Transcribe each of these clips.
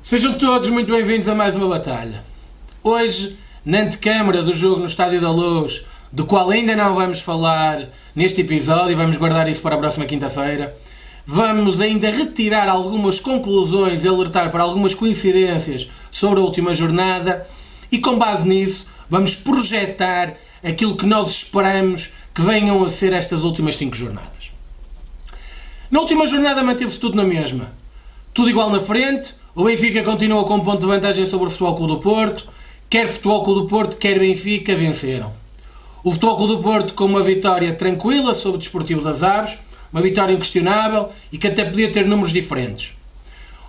Sejam todos muito bem-vindos a mais uma batalha. Hoje, na antecâmara do jogo no Estádio da Luz, do qual ainda não vamos falar neste episódio, vamos guardar isso para a próxima quinta-feira, vamos ainda retirar algumas conclusões e alertar para algumas coincidências sobre a última jornada e, com base nisso, vamos projetar aquilo que nós esperamos que venham a ser estas últimas 5 jornadas. Na última jornada manteve-se tudo na mesma. Tudo igual na frente, o Benfica continua com um ponto de vantagem sobre o Futebol Clube do Porto, quer Futebol Clube do Porto, quer Benfica venceram. O Futebol Clube do Porto com uma vitória tranquila sobre o Desportivo das Aves, uma vitória inquestionável e que até podia ter números diferentes.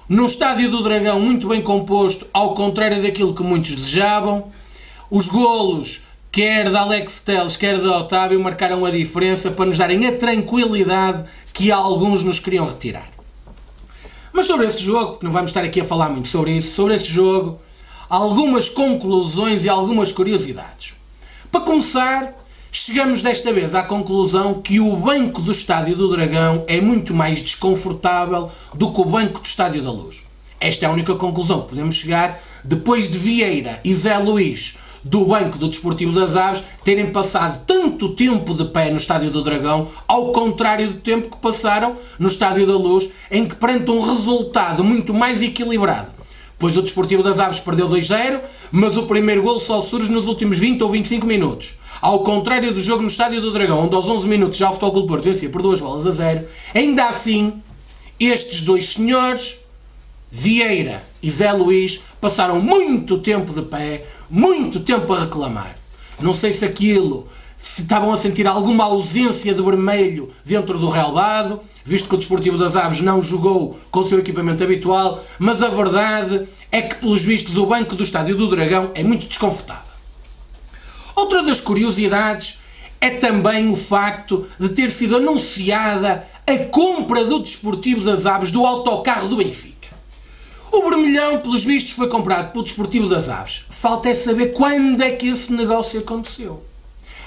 Num Estádio do Dragão muito bem composto, ao contrário daquilo que muitos desejavam, os golos, quer de Alex Telles, quer de Otávio, marcaram a diferença para nos darem a tranquilidade que alguns nos queriam retirar. Mas sobre este jogo, porque não vamos estar aqui a falar muito sobre isso, sobre este jogo, algumas conclusões e algumas curiosidades. Para começar, chegamos desta vez à conclusão que o banco do Estádio do Dragão é muito mais desconfortável do que o banco do Estádio da Luz. Esta é a única conclusão que podemos chegar depois de Vieira e Zé Luís do banco do Desportivo das Aves terem passado tanto tempo de pé no Estádio do Dragão, ao contrário do tempo que passaram no Estádio da Luz, em que perante um resultado muito mais equilibrado, pois o Desportivo das Aves perdeu 2-0, mas o primeiro golo só surge nos últimos 20 ou 25 minutos. Ao contrário do jogo no Estádio do Dragão, onde aos 11 minutos já o Futebol Clube do Porto vencia por 2-0, ainda assim, estes dois senhores, Vieira e Zé Luís, passaram muito tempo de pé, muito tempo a reclamar. Não sei se se estavam a sentir alguma ausência de vermelho dentro do relvado, visto que o Desportivo das Aves não jogou com o seu equipamento habitual, mas a verdade é que, pelos vistos, o banco do Estádio do Dragão é muito desconfortável. Outra das curiosidades é também o facto de ter sido anunciada a compra do Desportivo das Aves do autocarro do Benfica. O vermelhão, pelos vistos, foi comprado pelo Desportivo das Aves. Falta é saber quando é que esse negócio aconteceu.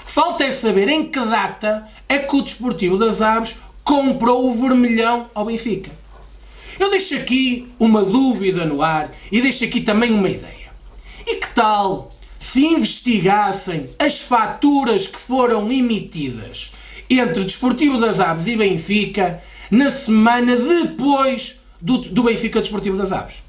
Falta é saber em que data é que o Desportivo das Aves comprou o vermelhão ao Benfica. Eu deixo aqui uma dúvida no ar e deixo aqui também uma ideia. E que tal se investigassem as faturas que foram emitidas entre Desportivo das Aves e Benfica na semana depois do Benfica Desportivo das Aves?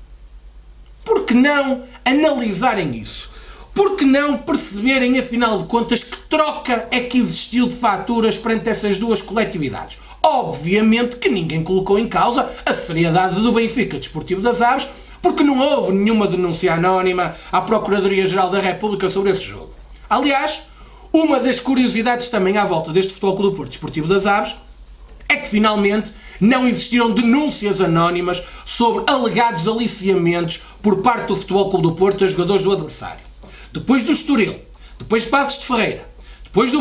Por que não analisarem isso? Por que não perceberem, afinal de contas, que troca é que existiu de faturas perante essas duas coletividades? Obviamente que ninguém colocou em causa a seriedade do Benfica Desportivo das Aves, porque não houve nenhuma denúncia anónima à Procuradoria-Geral da República sobre esse jogo. Aliás, uma das curiosidades também à volta deste Futebol Clube do Porto Desportivo das Aves é que finalmente não existiram denúncias anónimas sobre alegados aliciamentos por parte do Futebol Clube do Porto a jogadores do adversário. Depois do Estoril, depois de Paços de Ferreira, depois do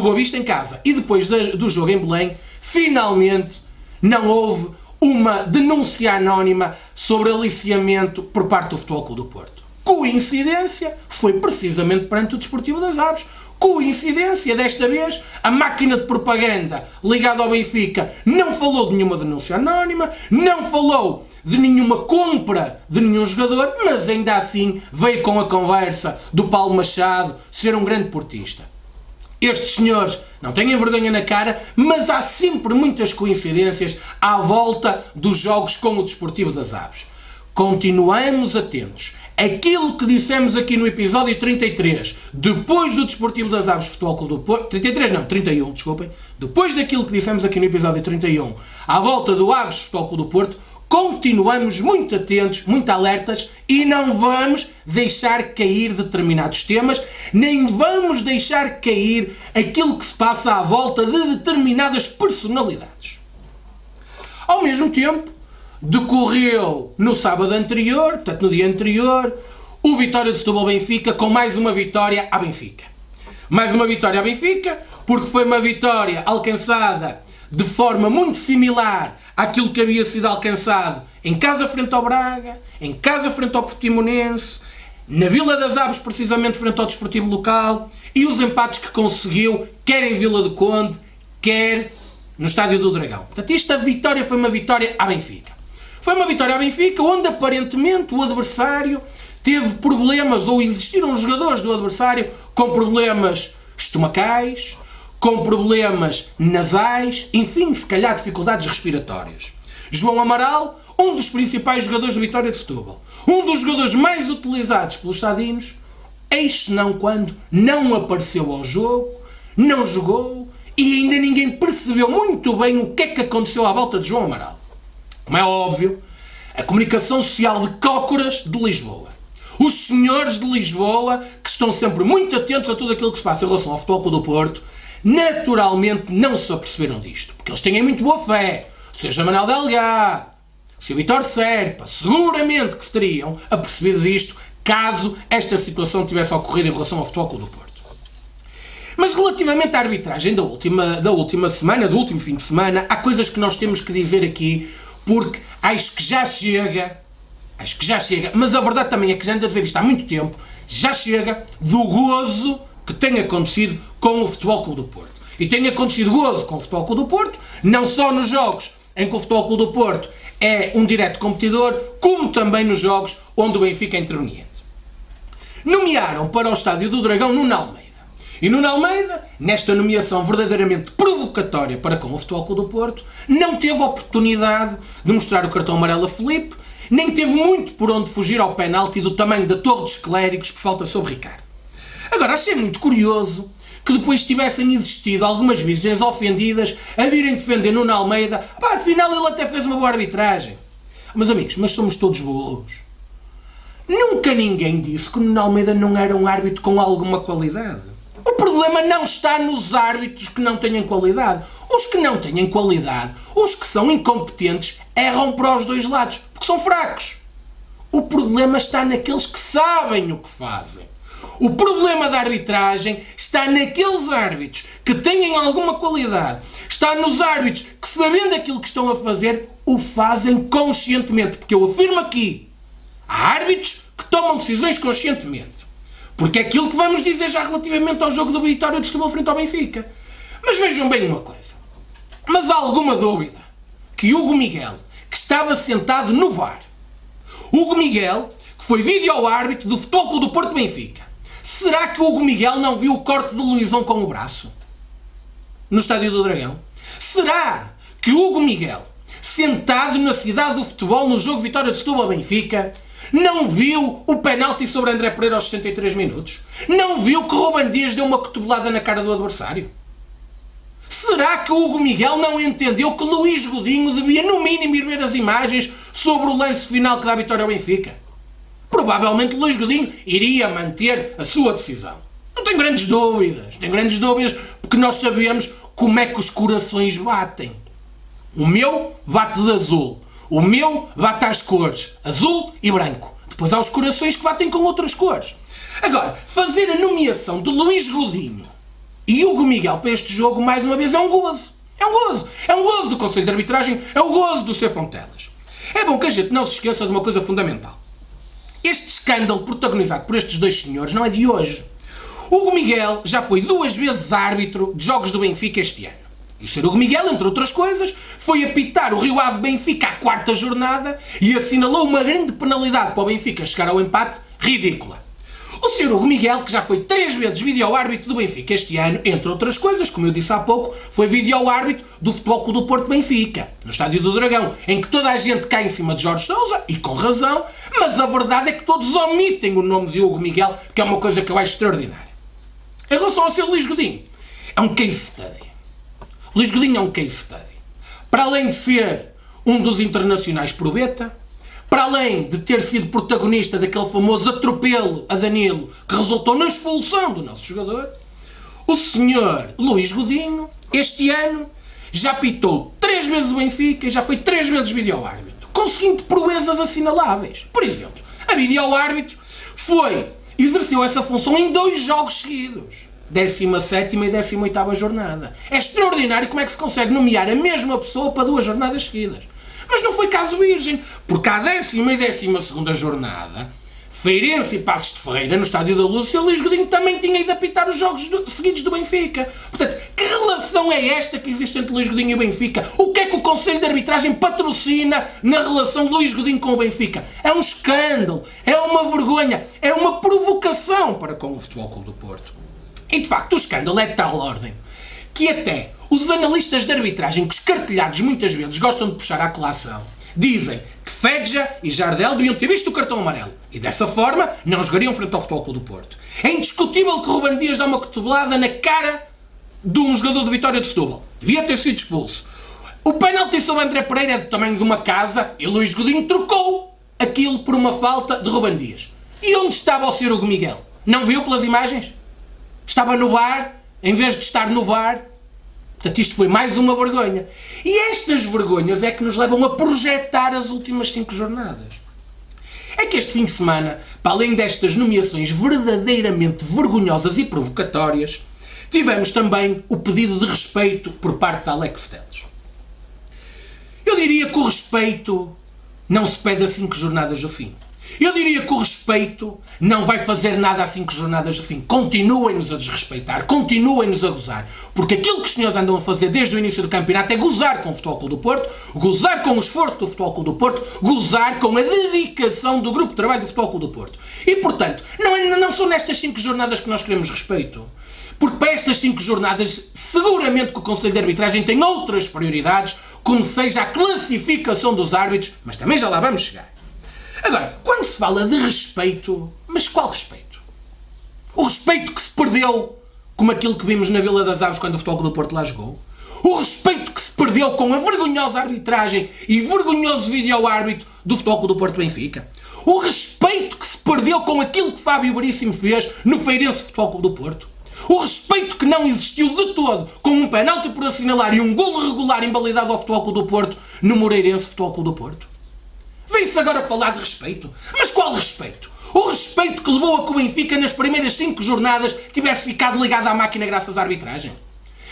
Boa Vista em casa e depois do jogo em Belém, finalmente não houve uma denúncia anónima sobre aliciamento por parte do Futebol Clube do Porto. Coincidência? Foi precisamente perante o Desportivo das Aves. Coincidência, desta vez, a máquina de propaganda ligada ao Benfica não falou de nenhuma denúncia anónima, não falou de nenhuma compra de nenhum jogador, mas ainda assim veio com a conversa do Paulo Machado ser um grande portista. Estes senhores não têm vergonha na cara, mas há sempre muitas coincidências à volta dos jogos com o Desportivo das Aves. Continuamos atentos. Aquilo que dissemos aqui no episódio 33, depois do Desportivo das Aves Futebol Clube do Porto, 33 não, 31, desculpem, depois daquilo que dissemos aqui no episódio 31, à volta do Aves Futebol Clube do Porto, continuamos muito atentos, muito alertas e não vamos deixar cair determinados temas, nem vamos deixar cair aquilo que se passa à volta de determinadas personalidades. Ao mesmo tempo, decorreu no sábado anterior, portanto no dia anterior, o Vitória de Setúbal Benfica com mais uma vitória à Benfica. Mais uma vitória à Benfica, porque foi uma vitória alcançada de forma muito similar àquilo que havia sido alcançado em casa frente ao Braga, em casa frente ao Portimonense, na Vila das Aves precisamente frente ao Desportivo Local, e os empates que conseguiu, quer em Vila do Conde, quer no Estádio do Dragão. Portanto, esta vitória foi uma vitória à Benfica. Foi uma vitória ao Benfica, onde aparentemente o adversário teve problemas, ou existiram jogadores do adversário com problemas estomacais, com problemas nasais, enfim, se calhar dificuldades respiratórias. João Amaral, um dos principais jogadores da Vitória de Setúbal, um dos jogadores mais utilizados pelos estadinos, eis não quando não apareceu ao jogo, não jogou e ainda ninguém percebeu muito bem o que é que aconteceu à volta de João Amaral. Como é óbvio, a comunicação social de Cócoras de Lisboa. Os senhores de Lisboa, que estão sempre muito atentos a tudo aquilo que se passa em relação ao Futebol Clube do Porto, naturalmente não se aperceberam disto, porque eles têm muito boa fé. O Sr. Manuel Delgado, o Sr. Vítor Serpa, seguramente que se teriam apercebido disto caso esta situação tivesse ocorrido em relação ao Futebol Clube do Porto. Mas relativamente à arbitragem da última semana, do último fim de semana, há coisas que nós temos que dizer aqui, porque acho que já chega, mas a verdade também é que já ando a dizer isto há muito tempo, já chega do gozo que tem acontecido com o Futebol Clube do Porto. E tem acontecido gozo com o Futebol Clube do Porto, não só nos jogos em que o Futebol Clube do Porto é um direto competidor, como também nos jogos onde o Benfica é interveniente. Nomearam para o Estádio do Dragão Nuno Almeida. E Nuno Almeida, nesta nomeação verdadeiramente provocatória para com o Futebol Clube do Porto, não teve a oportunidade de mostrar o cartão amarelo a Filipe, nem teve muito por onde fugir ao penalti do tamanho da Torre dos Clérigos por falta sobre Ricardo. Agora, achei muito curioso que depois tivessem existido algumas virgens ofendidas a virem defender Nuno Almeida. Afinal ele até fez uma boa arbitragem. Mas amigos, mas somos todos burros. Nunca ninguém disse que Nuno Almeida não era um árbitro com alguma qualidade. O problema não está nos árbitros que não têm qualidade. Os que não têm qualidade, os que são incompetentes, erram para os dois lados, porque são fracos. O problema está naqueles que sabem o que fazem. O problema da arbitragem está naqueles árbitros que têm alguma qualidade. Está nos árbitros que, sabendo aquilo que estão a fazer, o fazem conscientemente. Porque eu afirmo aqui, há árbitros que tomam decisões conscientemente. Porque é aquilo que vamos dizer já relativamente ao jogo do Vitória de Setúbal frente ao Benfica. Mas vejam bem uma coisa. Mas há alguma dúvida que Hugo Miguel, que estava sentado no VAR, Hugo Miguel, que foi vídeo-árbitro do Futebol Clube do Porto Benfica, será que o Hugo Miguel não viu o corte de Luizão com o braço? No Estádio do Dragão? Será que o Hugo Miguel, sentado na cidade do futebol no jogo Vitória de Setúbal Benfica, não viu o penalti sobre André Pereira aos 63 minutos? Não viu que Ruben Dias deu uma cotovelada na cara do adversário? Será que o Hugo Miguel não entendeu que Luís Godinho devia no mínimo ir ver as imagens sobre o lance final que dá a vitória ao Benfica? Provavelmente Luís Godinho iria manter a sua decisão. Não tenho grandes dúvidas, porque nós sabemos como é que os corações batem. O meu bate de azul, o meu bate às cores, azul e branco. Depois há os corações que batem com outras cores. Agora, fazer a nomeação de Luís Godinho e Hugo Miguel para este jogo, mais uma vez, é um gozo. É um gozo. É um gozo do Conselho de Arbitragem, é o gozo do Sr. Fontelas. É bom que a gente não se esqueça de uma coisa fundamental. Este escândalo protagonizado por estes dois senhores não é de hoje. Hugo Miguel já foi 2 vezes árbitro de jogos do Benfica este ano. E o Sr. Hugo Miguel, entre outras coisas, foi apitar o Rio Ave Benfica à 4ª jornada e assinalou uma grande penalidade para o Benfica chegar ao empate ridícula. O Sr. Hugo Miguel, que já foi 3 vezes vídeo-árbitro do Benfica este ano, entre outras coisas, como eu disse há pouco, foi vídeo-árbitro do Futebol Clube do Porto Benfica, no Estádio do Dragão, em que toda a gente cai em cima de Jorge Sousa, e com razão, mas a verdade é que todos omitem o nome de Hugo Miguel, que é uma coisa que eu acho extraordinária. Em relação ao Sr. Luís Godinho, é um case study. Luís Godinho é um case study. Para além de ser um dos internacionais probeta, para além de ter sido protagonista daquele famoso atropelo a Danilo, que resultou na expulsão do nosso jogador, o senhor Luís Godinho, este ano, já apitou 3 vezes o Benfica e já foi 3 vezes vídeo-árbitro, conseguindo proezas assinaláveis. Por exemplo, a vídeo-árbitro exerceu essa função em 2 jogos seguidos. 17ª e 18ª jornada. É extraordinário como é que se consegue nomear a mesma pessoa para 2 jornadas seguidas. Mas não foi caso virgem, porque à 10ª e 12ª jornada Feirense e Passos de Ferreira no Estádio da Luz, e o Luís Godinho também tinha ido apitar os jogos seguidos do Benfica. Portanto, que relação é esta que existe entre Luís Godinho e o Benfica? O que é que o Conselho de Arbitragem patrocina na relação de Luís Godinho com o Benfica? É um escândalo, é uma vergonha, é uma provocação para com o Futebol Clube do Porto. E de facto o escândalo é de tal ordem que até os analistas de arbitragem, que escartelhados muitas vezes gostam de puxar à colação, dizem que Fedja e Jardel deviam ter visto o cartão amarelo e dessa forma não jogariam frente ao Futebol Clube do Porto. É indiscutível que Ruben Dias dá uma cotovelada na cara de um jogador de Vitória de Setúbal. Devia ter sido expulso. O pênalti sobre André Pereira é do tamanho de uma casa e Luís Godinho trocou aquilo por uma falta de Ruben Dias. E onde estava o Sr. Hugo Miguel? Não viu pelas imagens? Estava no VAR, em vez de estar no VAR. Portanto, isto foi mais uma vergonha. E estas vergonhas é que nos levam a projetar as últimas 5 jornadas. É que este fim de semana, para além destas nomeações verdadeiramente vergonhosas e provocatórias, tivemos também o pedido de respeito por parte de Alex Telles. Eu diria que o respeito não se pede a 5 jornadas do fim. Eu diria que o respeito não vai fazer nada a 5 jornadas do fim. Continuem-nos a desrespeitar, continuem-nos a gozar. Porque aquilo que os senhores andam a fazer desde o início do campeonato é gozar com o Futebol Clube do Porto, gozar com o esforço do Futebol Clube do Porto, gozar com a dedicação do grupo de trabalho do Futebol Clube do Porto. E, portanto, não são nestas 5 jornadas que nós queremos respeito. Porque para estas 5 jornadas, seguramente que o Conselho de Arbitragem tem outras prioridades, como seja a classificação dos árbitros, mas também já lá vamos chegar. Agora, quando se fala de respeito, mas qual respeito? O respeito que se perdeu, como aquilo que vimos na Vila das Aves quando o Futebol Clube do Porto lá jogou? O respeito que se perdeu com a vergonhosa arbitragem e vergonhoso vídeo-árbitro do Futebol Clube do Porto Benfica? O respeito que se perdeu com aquilo que Fábio Veríssimo fez no Feirense Futebol Clube do Porto? O respeito que não existiu de todo com um penalti por assinalar e um golo regular invalidado ao Futebol Clube do Porto no Moreirense Futebol Clube do Porto? Vem-se agora falar de respeito. Mas qual respeito? O respeito que levou a que o Benfica nas primeiras 5 jornadas tivesse ficado ligado à máquina graças à arbitragem.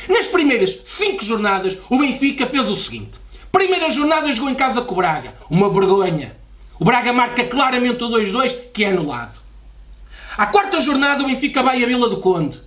Nas primeiras 5 jornadas o Benfica fez o seguinte. Primeira jornada jogou em casa com o Braga. Uma vergonha. O Braga marca claramente o 2-2 que é anulado. À 4ª jornada o Benfica vai à Vila do Conde.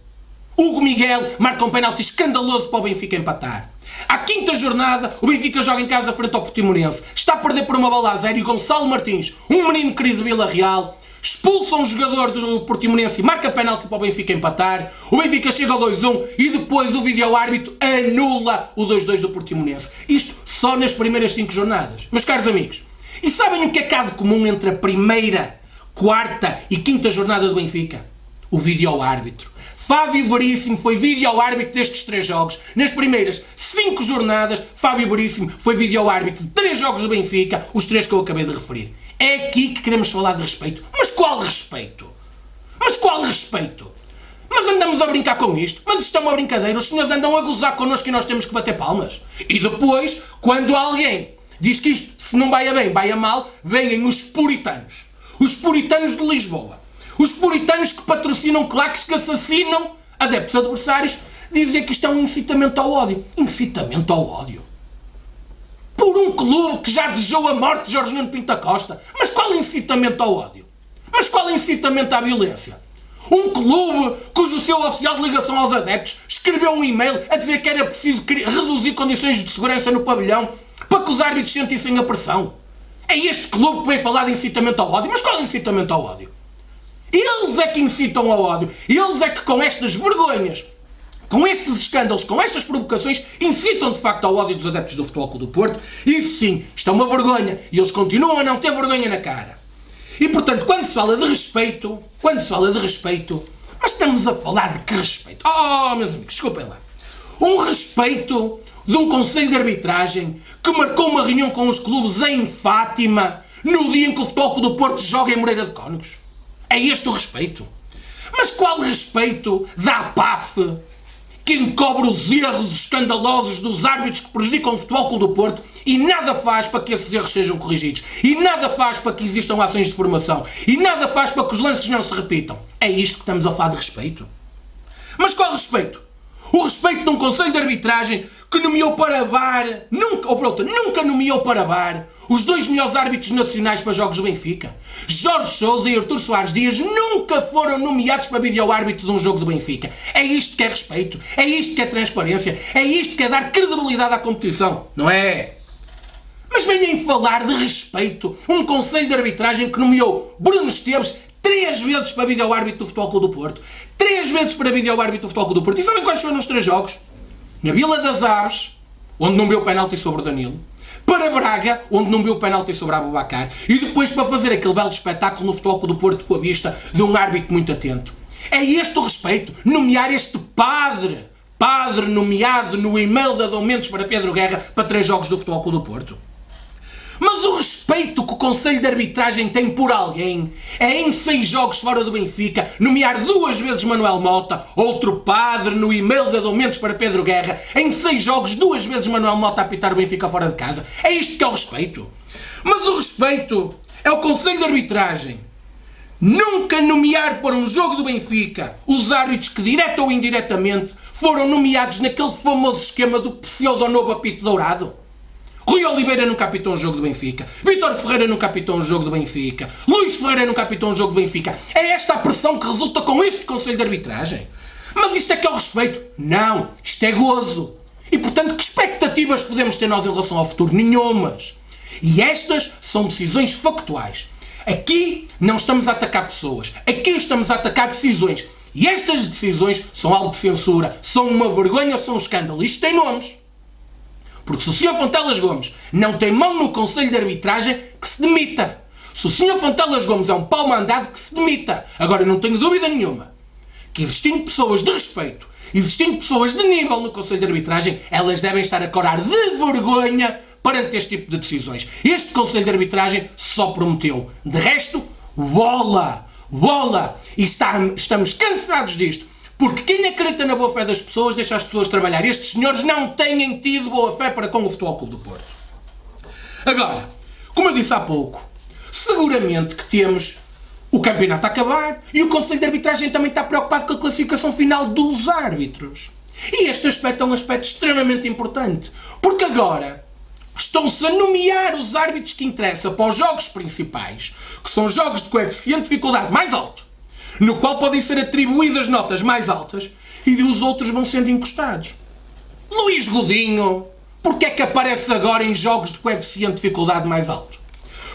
Hugo Miguel marca um penalti escandaloso para o Benfica empatar. À 5ª jornada, o Benfica joga em casa frente ao Portimonense. Está a perder por uma bola a 0 e Gonçalo Martins, um menino querido de Vila Real, expulsa um jogador do Portimonense e marca penalti para o Benfica empatar. O Benfica chega ao 2-1 e depois o vídeo-árbitro anula o 2-2 do Portimonense. Isto só nas primeiras 5 jornadas. Meus caros amigos, e sabem o que é que há de comum entre a primeira, 4ª e 5ª jornada do Benfica? O vídeo-árbitro. Fábio Veríssimo foi vídeo-árbitro destes 3 jogos. Nas primeiras 5 jornadas, Fábio Veríssimo foi vídeo-árbitro de 3 jogos do Benfica, os 3 que eu acabei de referir. É aqui que queremos falar de respeito. Mas qual respeito? Mas qual respeito? Mas andamos a brincar com isto? Mas isto é uma brincadeira. Os senhores andam a gozar connosco e nós temos que bater palmas. E depois, quando alguém diz que isto, se não vai a bem, vai a mal, vêm os puritanos. Os puritanos de Lisboa. Os puritanos que patrocinam claques que assassinam adeptos adversários, dizem que isto é um incitamento ao ódio. Incitamento ao ódio? Por um clube que já desejou a morte de Jorge Nuno Pinto da Costa. Mas qual incitamento ao ódio? Mas qual incitamento à violência? Um clube cujo seu oficial de ligação aos adeptos escreveu um e-mail a dizer que era preciso reduzir condições de segurança no pavilhão para que os árbitros sentissem a pressão. É este clube que vem falar de incitamento ao ódio. Mas qual é incitamento ao ódio? Eles é que incitam ao ódio. Eles é que com estas vergonhas, com estes escândalos, com estas provocações, incitam de facto ao ódio dos adeptos do Futebol Clube do Porto. Isso sim, isto é uma vergonha. E eles continuam a não ter vergonha na cara. E portanto, quando se fala de respeito, mas estamos a falar de que respeito? Oh, meus amigos, desculpem lá. Um respeito de um Conselho de Arbitragem que marcou uma reunião com os clubes em Fátima no dia em que o Futebol Clube do Porto joga em Moreira de Cónegos. É este o respeito? Mas qual respeito da APAF que encobre os erros escandalosos dos árbitros que prejudicam o Futebol Clube do Porto e nada faz para que esses erros sejam corrigidos? E nada faz para que existam ações de formação? E nada faz para que os lances não se repitam? É isto que estamos a falar de respeito? Mas qual respeito? O respeito de um Conselho de Arbitragem que nomeou para VAR, nunca nomeou para VAR os 2 melhores árbitros nacionais para jogos do Benfica. Jorge Sousa e Artur Soares Dias nunca foram nomeados para vídeo-árbitro de um jogo do Benfica. É isto que é respeito, é isto que é transparência, é isto que é dar credibilidade à competição, não é? Mas venham falar de respeito um conselho de arbitragem que nomeou Bruno Esteves 3 vezes para vídeo-árbitro do Futebol Clube do Porto. 3 vezes para vídeo-árbitro do Futebol Clube do Porto. E sabem quais foram os 3 jogos? Na Vila das Aves, onde não viu o penalti sobre o Danilo. Para Braga, onde não viu o penalti sobre a Aboubakar. E depois para fazer aquele belo espetáculo no Futebol Clube do Porto com a vista de um árbitro muito atento. É este o respeito? Nomear este padre nomeado no e-mail de Adão Mendes para Pedro Guerra para 3 jogos do Futebol Clube do Porto. Mas o respeito que o Conselho de Arbitragem tem por alguém é em 6 jogos fora do Benfica nomear 2 vezes Manuel Mota, outro padre no e-mail de Adão Mendes para Pedro Guerra, em 6 jogos 2 vezes Manuel Mota a apitar o Benfica fora de casa. É isto que é o respeito. Mas o respeito é o Conselho de Arbitragem nunca nomear para um jogo do Benfica os árbitros que, direta ou indiretamente, foram nomeados naquele famoso esquema do pseudo-novo apito dourado. Rui Oliveira nunca apitou um jogo do Benfica. Vítor Ferreira nunca apitou um jogo do Benfica. Luís Ferreira nunca apitou um jogo do Benfica. É esta a pressão que resulta com este Conselho de Arbitragem. Mas isto é que é o respeito? Não. Isto é gozo. E, portanto, que expectativas podemos ter nós em relação ao futuro? Nenhumas. E estas são decisões factuais. Aqui não estamos a atacar pessoas. Aqui estamos a atacar decisões. E estas decisões são algo de censura. São uma vergonha, são um escândalo. Isto tem nomes. Porque se o Sr. Fontelas Gomes não tem mão no Conselho de Arbitragem, que se demita. Se o Sr. Fontelas Gomes é um pau mandado, que se demita. Agora, não tenho dúvida nenhuma que, existindo pessoas de respeito, existindo pessoas de nível no Conselho de Arbitragem, elas devem estar a corar de vergonha perante este tipo de decisões. Este Conselho de Arbitragem só prometeu. De resto, bola! E estamos cansados disto. Porque quem acredita na boa-fé das pessoas deixa as pessoas trabalhar. Estes senhores não têm tido boa-fé para com o Futebol Clube do Porto. Agora, como eu disse há pouco, seguramente que temos o campeonato a acabar e o Conselho de Arbitragem também está preocupado com a classificação final dos árbitros. E este aspecto é um aspecto extremamente importante. Porque agora estão-se a nomear os árbitros que interessam para os jogos principais, que são jogos de coeficiente de dificuldade mais alto, no qual podem ser atribuídas notas mais altas e os outros vão sendo encostados. Luís Godinho, porquê é que aparece agora em jogos de coeficiente de dificuldade mais alto?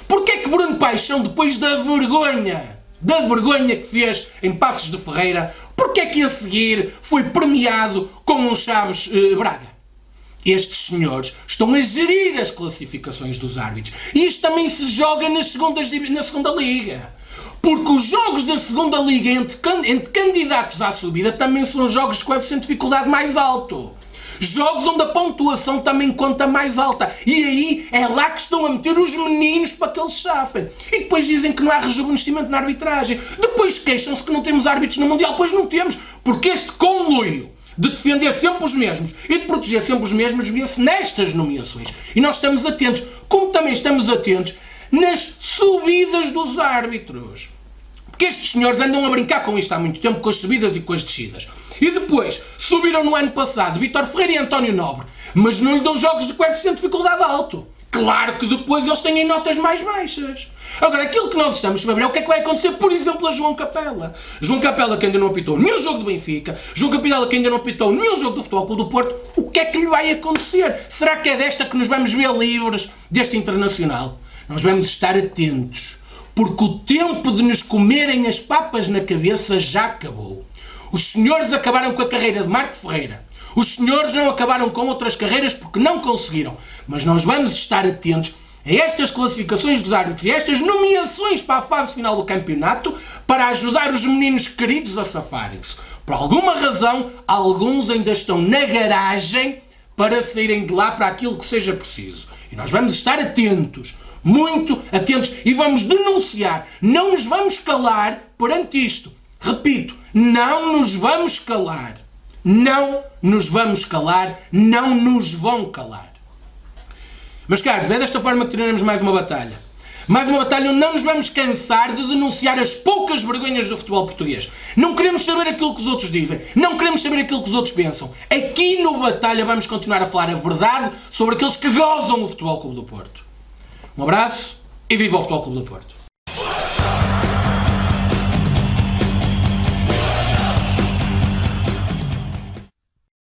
Porquê é que Bruno Paixão, depois da vergonha que fez em Passos de Ferreira, porquê é que a seguir foi premiado como um Chaves Braga? Estes senhores estão a gerir as classificações dos árbitros. E isto também se joga na segunda Liga. Porque os jogos da segunda Liga entre candidatos à subida também são jogos de coeficiente de dificuldade mais alto. Jogos onde a pontuação também conta mais alta. E aí é lá que estão a meter os meninos para que eles safem. E depois dizem que não há rejuvenescimento na arbitragem. Depois queixam-se que não temos árbitros no Mundial. Pois não temos. Porque este conluio de defender sempre os mesmos e de proteger sempre os mesmos vê-se nestas nomeações. E nós estamos atentos, como também estamos atentos nas subidas dos árbitros. Porque estes senhores andam a brincar com isto há muito tempo, com as subidas e com as descidas. E depois, subiram no ano passado Vítor Ferreira e António Nobre, mas não lhe dão jogos de coeficiente de dificuldade alto. Claro que depois eles têm notas mais baixas. Agora, aquilo que nós estamos a ver é o que é que vai acontecer, por exemplo, a João Capela. João Capela, que ainda não apitou nenhum jogo do Benfica, João Capela, que ainda não apitou nenhum jogo do Futebol Clube do Porto, o que é que lhe vai acontecer? Será que é desta que nos vamos ver livres deste internacional? Nós vamos estar atentos, porque o tempo de nos comerem as papas na cabeça já acabou. Os senhores acabaram com a carreira de Marco Ferreira. Os senhores não acabaram com outras carreiras porque não conseguiram. Mas nós vamos estar atentos a estas classificações dos árbitros e a estas nomeações para a fase final do campeonato para ajudar os meninos queridos a safarem-se. Por alguma razão, alguns ainda estão na garagem para saírem de lá para aquilo que seja preciso. E nós vamos estar atentos, muito atentos, e vamos denunciar. Não nos vamos calar perante isto. Repito, não nos vamos calar. Não nos vamos calar, não nos vão calar. Meus caros, é desta forma que teremos mais uma batalha. Mais uma batalha onde não nos vamos cansar de denunciar as poucas vergonhas do futebol português. Não queremos saber aquilo que os outros dizem. Não queremos saber aquilo que os outros pensam. Aqui no Batalha vamos continuar a falar a verdade sobre aqueles que gozam o Futebol Clube do Porto. Um abraço e viva o Futebol Clube do Porto.